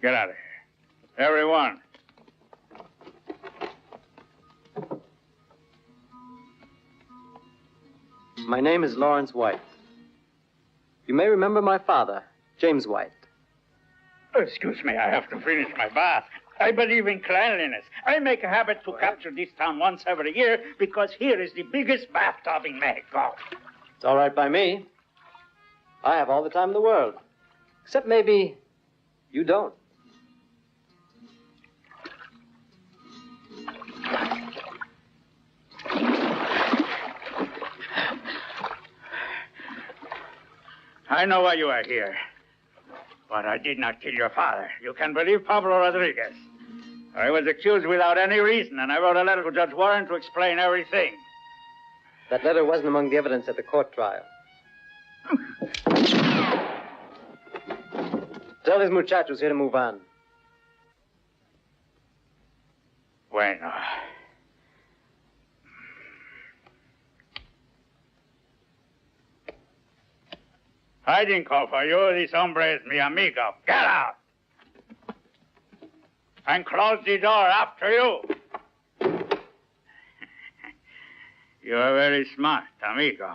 Get out of here. Everyone. My name is Lawrence White. You may remember my father, James White. Excuse me, I have to finish my bath. I believe in cleanliness. I make a habit to capture this town once every year because here is the biggest bathtub in Mexico. It's all right by me. I have all the time in the world. Except maybe you don't. I know why you are here. But I did not kill your father. You can believe Pablo Rodriguez. I was accused without any reason, and I wrote a letter to Judge Warren to explain everything. That letter wasn't among the evidence at the court trial. Tell these muchachos here to move on. Bueno. I didn't call for you. This hombre is mi amigo. Get out! And close the door after you. You are very smart, amigo.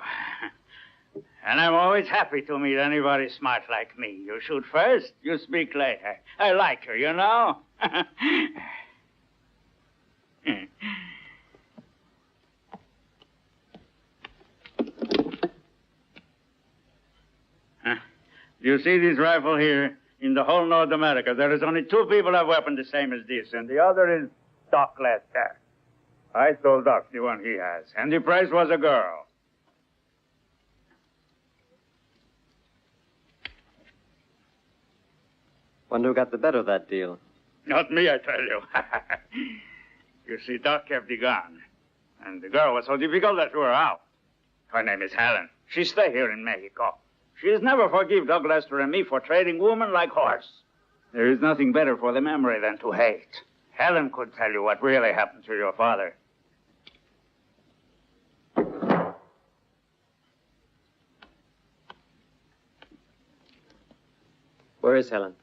And I'm always happy to meet anybody smart like me. You shoot first, you speak later. I like her, you know? Do you see this rifle here? In the whole North America, there is only 2 people have weapons the same as this, and the other is Doc Lester. I stole Doc, the one he has, and the price was a girl. Wonder who got the better of that deal. Not me, I tell you. You see, Doc kept the gun, and the girl was so difficult that we were out. Her name is Helen. She stay here in Mexico. She's never forgive Doug Lester and me for trading woman like horse. There is nothing better for the memory than to hate. Helen could tell you what really happened to your father. Where is Helen?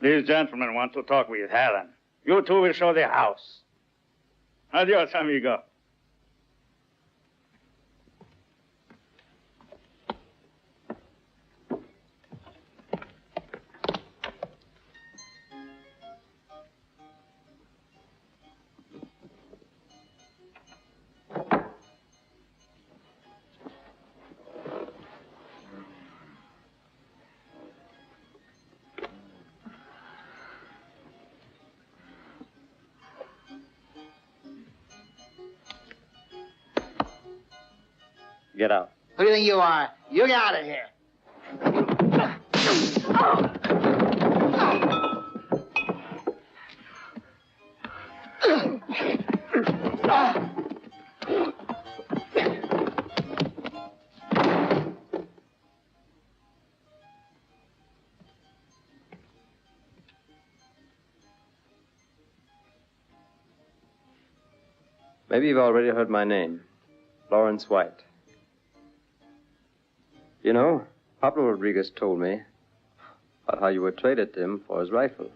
These gentlemen want to talk with Helen. You two will show the house. Adios, amigo. Get out. Who do you think you are? You get out of here. Maybe you've already heard my name. Lawrence White. You know, Pablo Rodriguez told me about how you were traded to him for his rifle.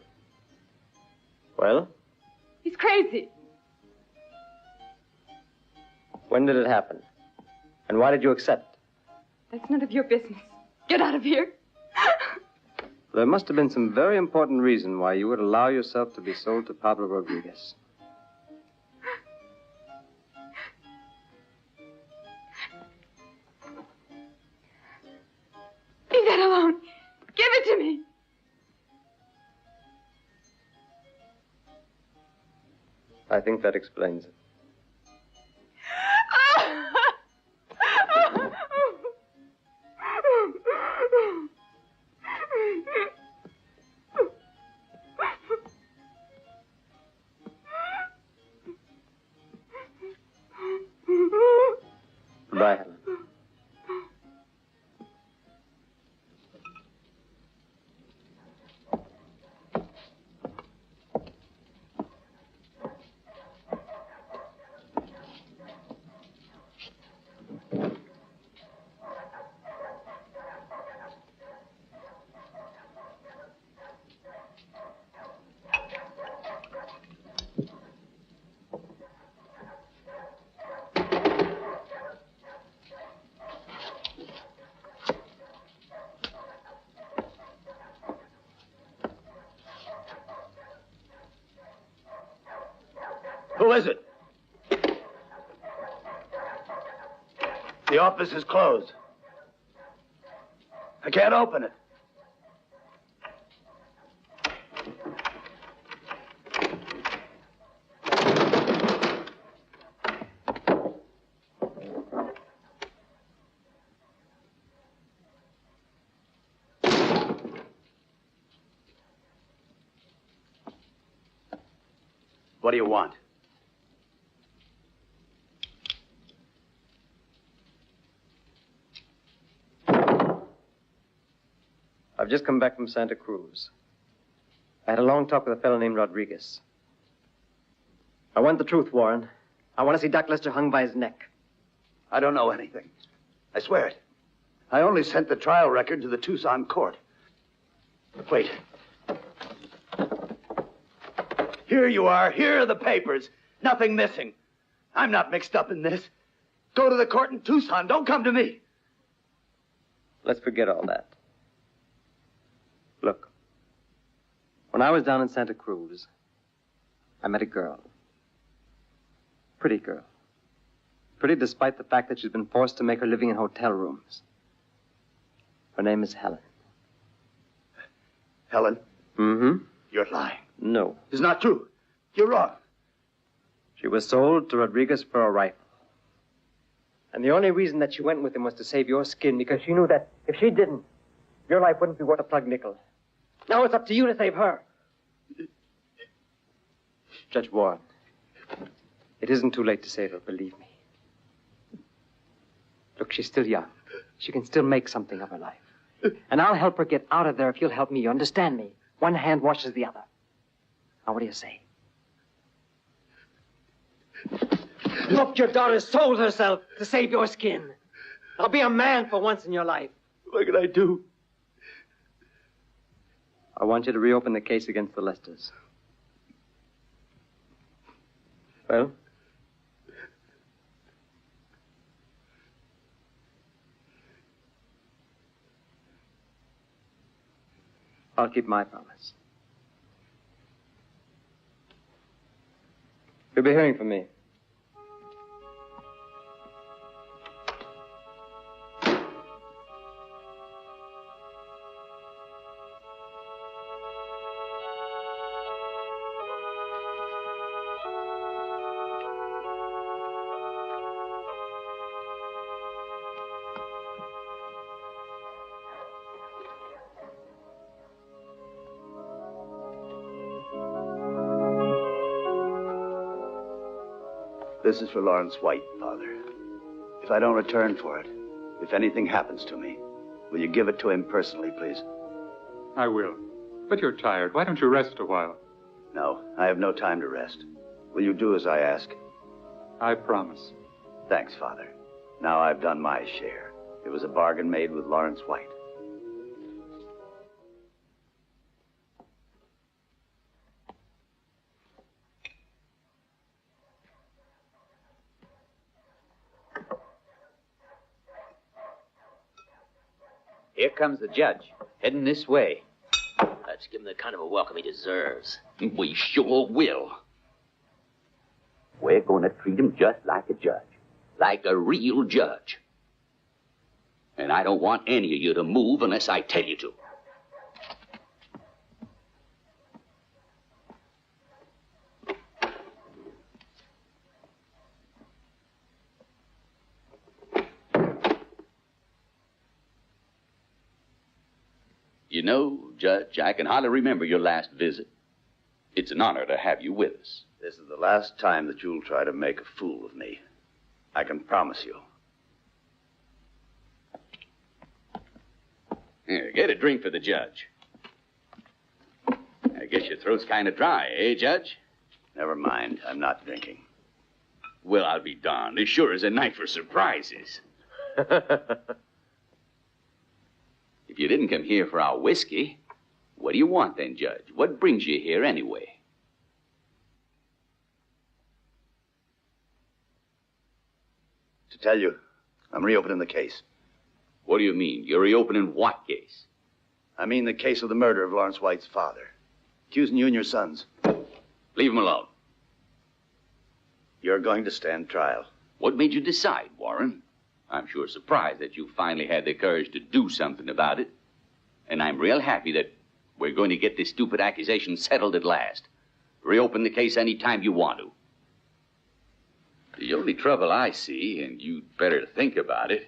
Well? He's crazy. When did it happen? And why did you accept? That's none of your business. Get out of here. There must have been some very important reason why you would allow yourself to be sold to Pablo Rodriguez. Leave that alone. Give it to me. I think that explains it. Who is it? The office is closed. I can't open it. What do you want? I've just come back from Santa Cruz. I had a long talk with a fellow named Rodriguez. I want the truth, Warren. I want to see Doc Lester hung by his neck. I don't know anything. I swear it. I only sent the trial record to the Tucson court. Wait. Here you are. Here are the papers. Nothing missing. I'm not mixed up in this. Go to the court in Tucson. Don't come to me. Let's forget all that. Look, when I was down in Santa Cruz, I met a girl. Pretty girl. Pretty despite the fact that she's been forced to make her living in hotel rooms. Her name is Helen. Helen? Mm-hmm. You're lying. No. It's not true. You're wrong. She was sold to Rodriguez for a rifle. And the only reason that she went with him was to save your skin, because she knew that if she didn't, your life wouldn't be worth a plug nickel. Now it's up to you to save her. Judge Warren, it isn't too late to save her, believe me. Look, she's still young. She can still make something of her life. And I'll help her get out of there if you'll help me. You understand me? One hand washes the other. Now, what do you say? Look, your daughter sold herself to save your skin. Now, be a man for once in your life. What can I do? I want you to reopen the case against the Lesters. Well? I'll keep my promise. You'll be hearing from me. This is for Lawrence White, Father. If I don't return for it, if anything happens to me, will you give it to him personally, please? I will. But you're tired. Why don't you rest a while? No, I have no time to rest. Will you do as I ask? I promise. Thanks, Father. Now I've done my share. It was a bargain made with Lawrence White. Here comes the judge, heading this way. Let's give him the kind of a welcome he deserves. We sure will. We're going to treat him just like a judge. Like a real judge. And I don't want any of you to move unless I tell you to. You know, Judge, I can hardly remember your last visit. It's an honor to have you with us. This is the last time that you'll try to make a fool of me. I can promise you. Here, get a drink for the judge. I guess your throat's kind of dry, eh, Judge? Never mind. I'm not drinking. Well, I'll be darned. This sure is a night for surprises. If you didn't come here for our whiskey, what do you want then, Judge? What brings you here anyway? To tell you, I'm reopening the case. What do you mean? You're reopening what case? I mean the case of the murder of Lawrence White's father. Accusing you and your sons. Leave him alone. You're going to stand trial. What made you decide, Warren? I'm sure surprised that you finally had the courage to do something about it. And I'm real happy that we're going to get this stupid accusation settled at last. Reopen the case any time you want to. The only trouble I see, and you'd better think about it,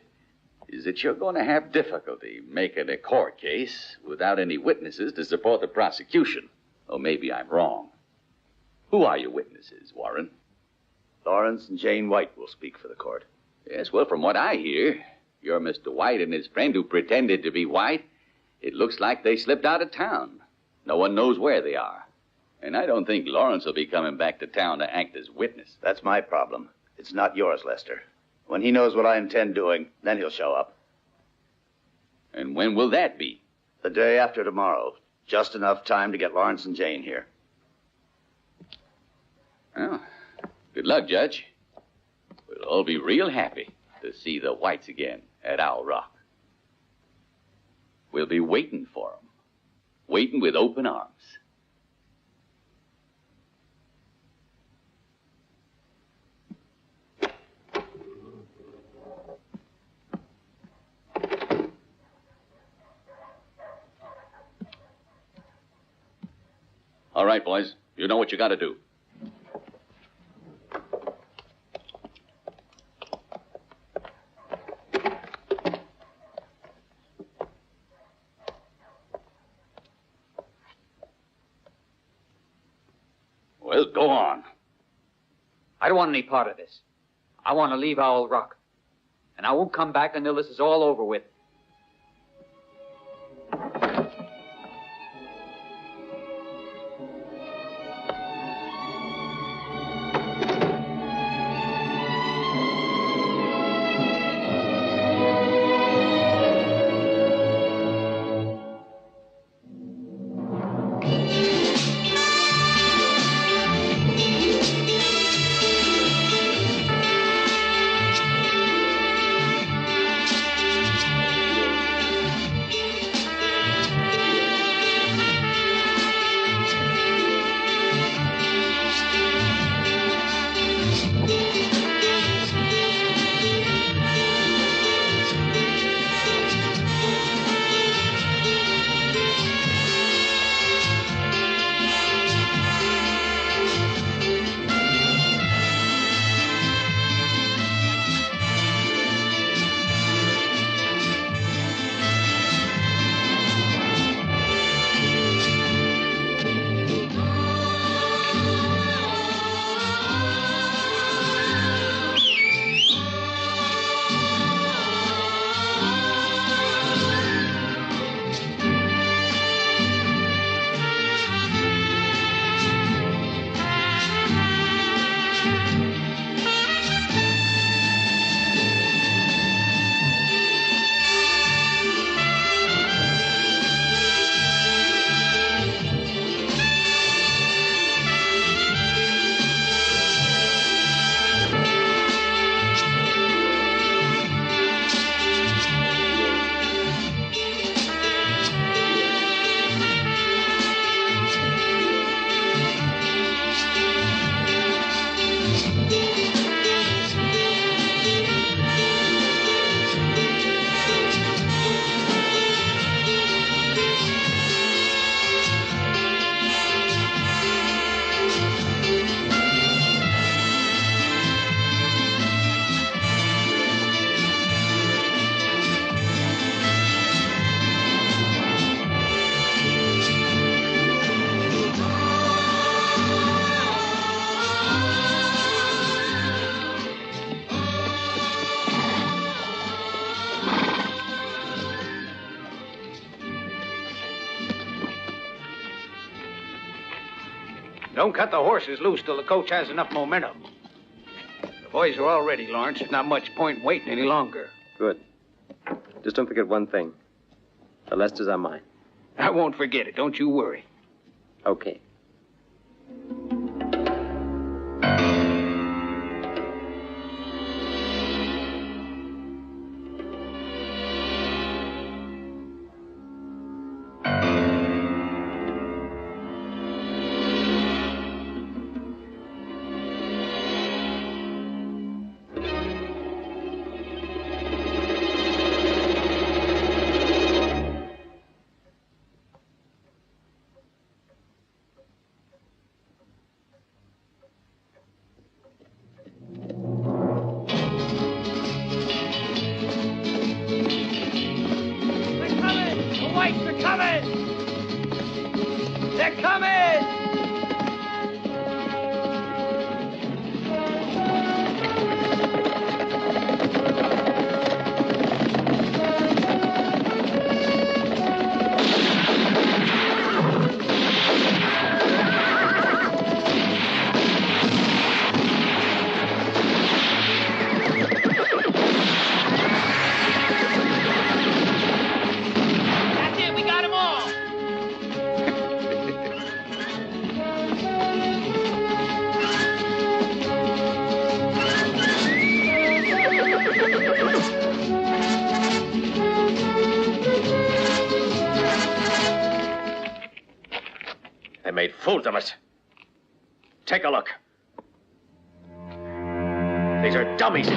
is that you're going to have difficulty making a court case without any witnesses to support the prosecution. Or maybe I'm wrong. Who are your witnesses, Warren? Lawrence and Jane White will speak for the court. Yes, well, from what I hear, you're Mr. White and his friend who pretended to be White. It looks like they slipped out of town. No one knows where they are. And I don't think Lawrence will be coming back to town to act as witness. That's my problem. It's not yours, Lester. When he knows what I intend doing, then he'll show up. And when will that be? The day after tomorrow. Just enough time to get Lawrence and Jane here. Well, good luck, Judge. We'll all be real happy to see the Whites again at Owell Rock. We'll be waiting for them. Waiting with open arms. All right, boys. You know what you got to do. Well, go on. I don't want any part of this. I want to leave Owell Rock. And I won't come back until this is all over with. Don't cut the horses loose till the coach has enough momentum. The boys are all ready, Lawrence. There's not much point waiting any longer. Good. Just don't forget one thing. The Lesters are mine. I won't forget it. Don't you worry. Okay. whites are coming! They're coming! They made fools of us. Take a look. These are dummies.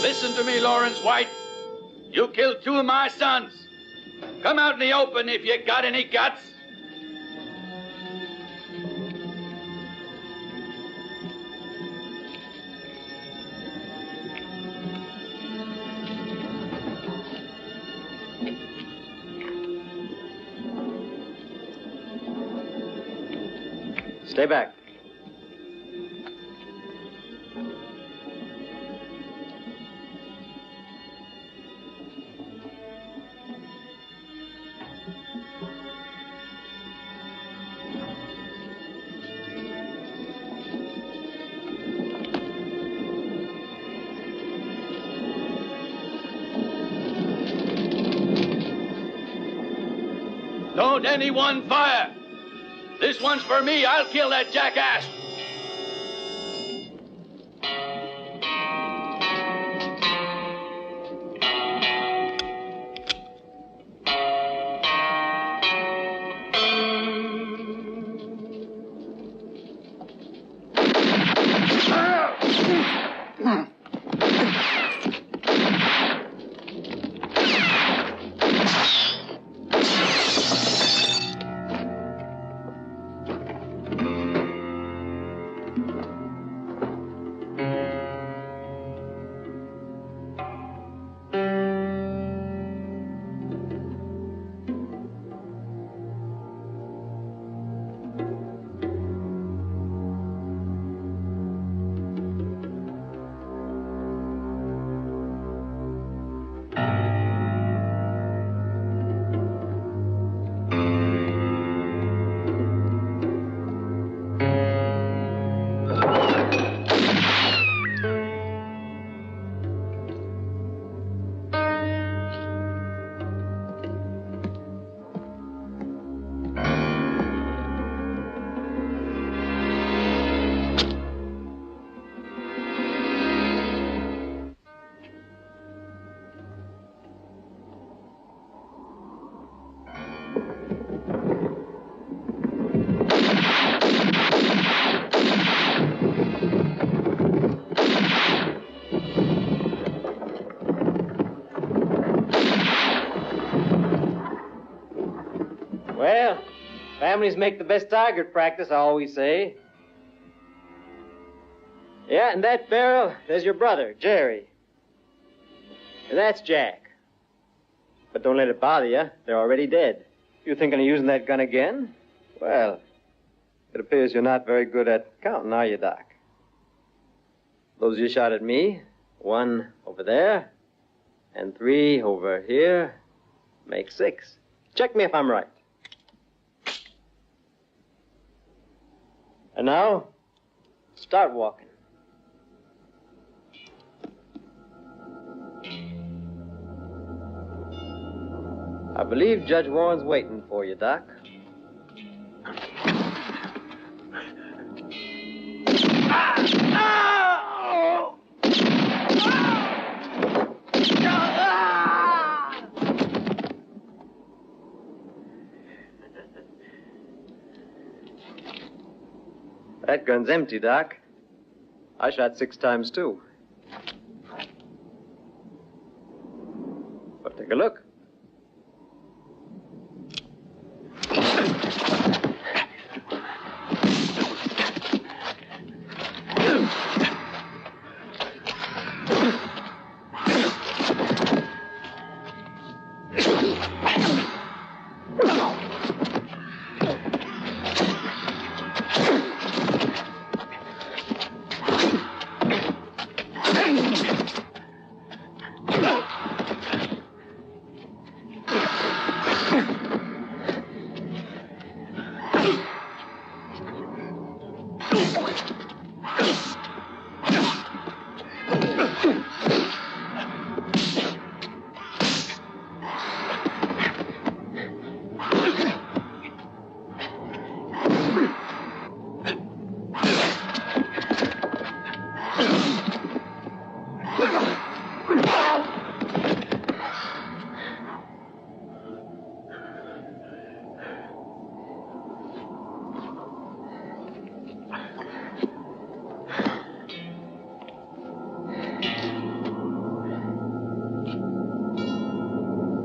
Listen to me, Lawrence White. You killed 2 of my sons. Come out in the open if you got any guts. Stay back. Don't anyone fire. This one's for me. I'll kill that jackass. Well, families make the best target practice, I always say. Yeah, in that barrel, there's your brother, Jerry. And that's Jack. But don't let it bother you. They're already dead. You thinking of using that gun again? Well, it appears you're not very good at counting, are you, Doc? Those you shot at me, 1 over there, and 3 over here, make 6. Check me if I'm right. And now, start walking. I believe Judge Warren's waiting for you, Doc. That gun's empty, Doc. I shot 6 times, too. But take a look.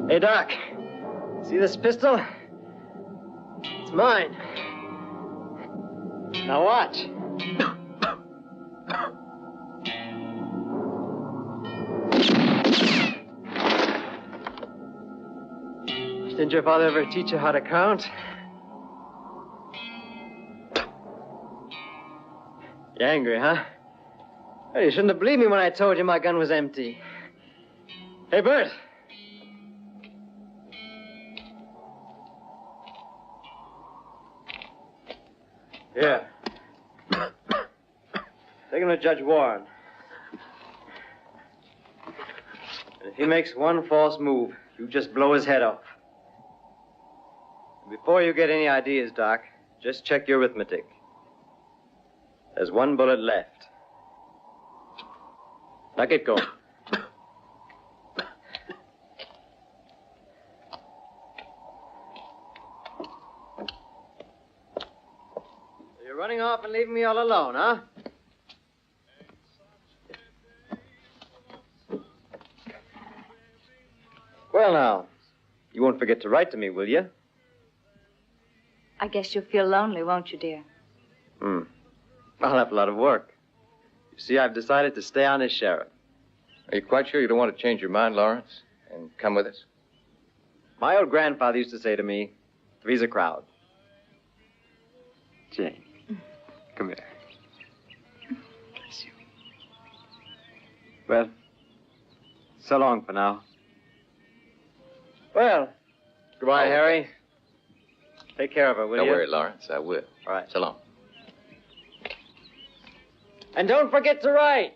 Hey, Doc, see this pistol? It's mine. Now watch. Didn't your father ever teach you how to count? You're angry, huh? Well, you shouldn't have believed me when I told you my gun was empty. Hey, Bert. Here. Take him to Judge Warren. And if he makes one false move, you just blow his head off. Before you get any ideas, Doc, just check your arithmetic. There's 1 bullet left. Now get going. You're running off and leaving me all alone, huh? Well, now, you won't forget to write to me, will you? I guess you'll feel lonely, won't you, dear? I'll have a lot of work. You see, I've decided to stay on as sheriff. Are you quite sure you don't want to change your mind, Lawrence, and come with us? My old grandfather used to say to me, three's a crowd. Jane, come here. Bless you. Well, so long for now. Well, goodbye, Harry. Take care of her, will you? Don't worry, Lawrence. I will. All right. So long. And don't forget to write.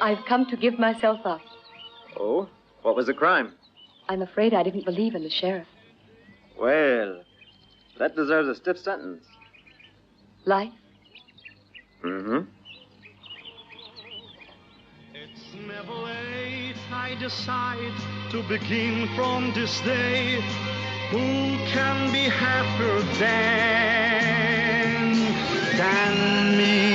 I've come to give myself up. Oh? What was the crime? I'm afraid I didn't believe in the sheriff. Well, that deserves a stiff sentence. Life? Mm-hmm. It's never late, I decide to begin from this day. Who can be happier than understand me.